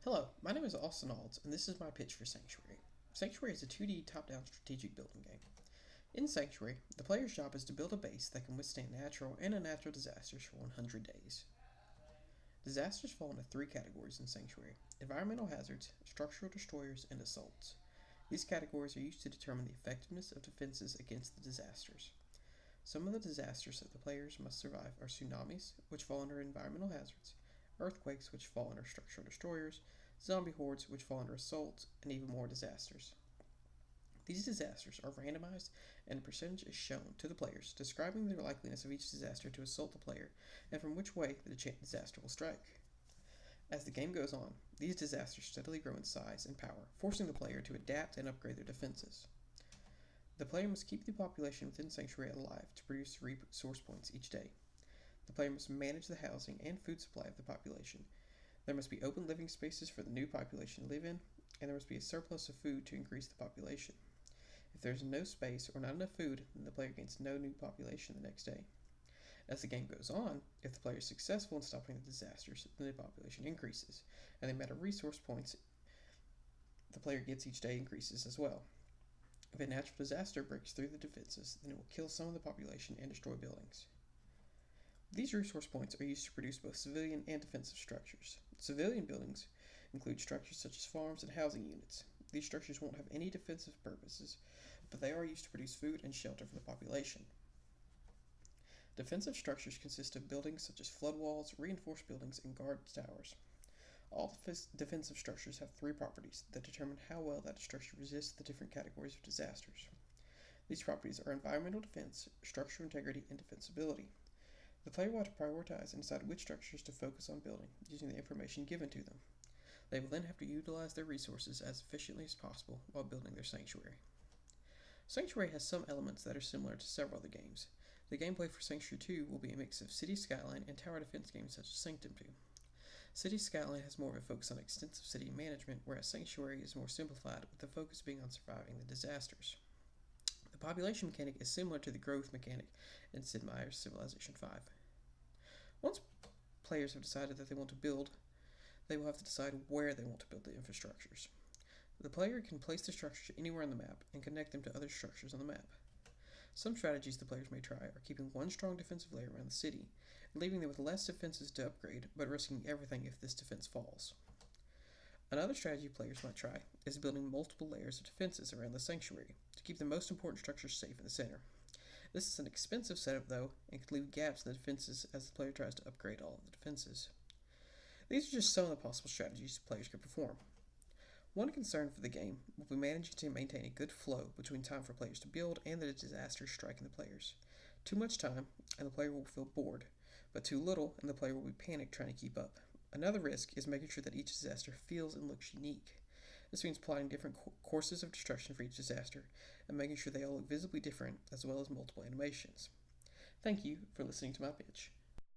Hello, my name is Austin Alds, and this is my pitch for Sanctuary. Sanctuary is a 2D top-down strategic building game. In Sanctuary, the player's job is to build a base that can withstand natural and unnatural disasters for 100 days. Disasters fall into three categories in Sanctuary: environmental hazards, structural destroyers, and assaults. These categories are used to determine the effectiveness of defenses against the disasters. Some of the disasters that the players must survive are tsunamis, which fall under environmental hazards, earthquakes, which fall under structural destroyers, zombie hordes, which fall under assaults, and even more disasters. These disasters are randomized, and a percentage is shown to the players describing the likeliness of each disaster to assault the player and from which way the disaster will strike. As the game goes on, these disasters steadily grow in size and power, forcing the player to adapt and upgrade their defenses. The player must keep the population within Sanctuary alive to produce resource points each day. The player must manage the housing and food supply of the population. There must be open living spaces for the new population to live in, and there must be a surplus of food to increase the population. If there is no space or not enough food, then the player gains no new population the next day. As the game goes on, if the player is successful in stopping the disasters, then the population increases, and the amount of resource points the player gets each day increases as well. If a natural disaster breaks through the defenses, then it will kill some of the population and destroy buildings. These resource points are used to produce both civilian and defensive structures. Civilian buildings include structures such as farms and housing units. These structures won't have any defensive purposes, but they are used to produce food and shelter for the population. Defensive structures consist of buildings such as flood walls, reinforced buildings, and guard towers. All defensive structures have three properties that determine how well that structure resists the different categories of disasters. These properties are environmental defense, structural integrity, and defensibility. The player will have to prioritize and decide which structures to focus on building using the information given to them. They will then have to utilize their resources as efficiently as possible while building their Sanctuary. Sanctuary has some elements that are similar to several other games. The gameplay for Sanctuary 2 will be a mix of City Skyline and tower defense games such as Sanctum 2. City Skyline has more of a focus on extensive city management, whereas Sanctuary is more simplified, with the focus being on surviving the disasters. The population mechanic is similar to the growth mechanic in Sid Meier's Civilization 5. Once players have decided that they want to build, they will have to decide where they want to build the infrastructures. The player can place the structures anywhere on the map and connect them to other structures on the map. Some strategies the players may try are keeping one strong defensive layer around the city, and leaving them with less defenses to upgrade, but risking everything if this defense falls. Another strategy players might try is building multiple layers of defenses around the Sanctuary to keep the most important structures safe in the center. This is an expensive setup though, and could leave gaps in the defenses as the player tries to upgrade all of the defenses. These are just some of the possible strategies players could perform. One concern for the game will be managing to maintain a good flow between time for players to build and the disasters striking the players. Too much time, and the player will feel bored, but too little, and the player will be panicked trying to keep up. Another risk is making sure that each disaster feels and looks unique. This means plotting different courses of destruction for each disaster, and making sure they all look visibly different, as well as multiple animations. Thank you for listening to my pitch.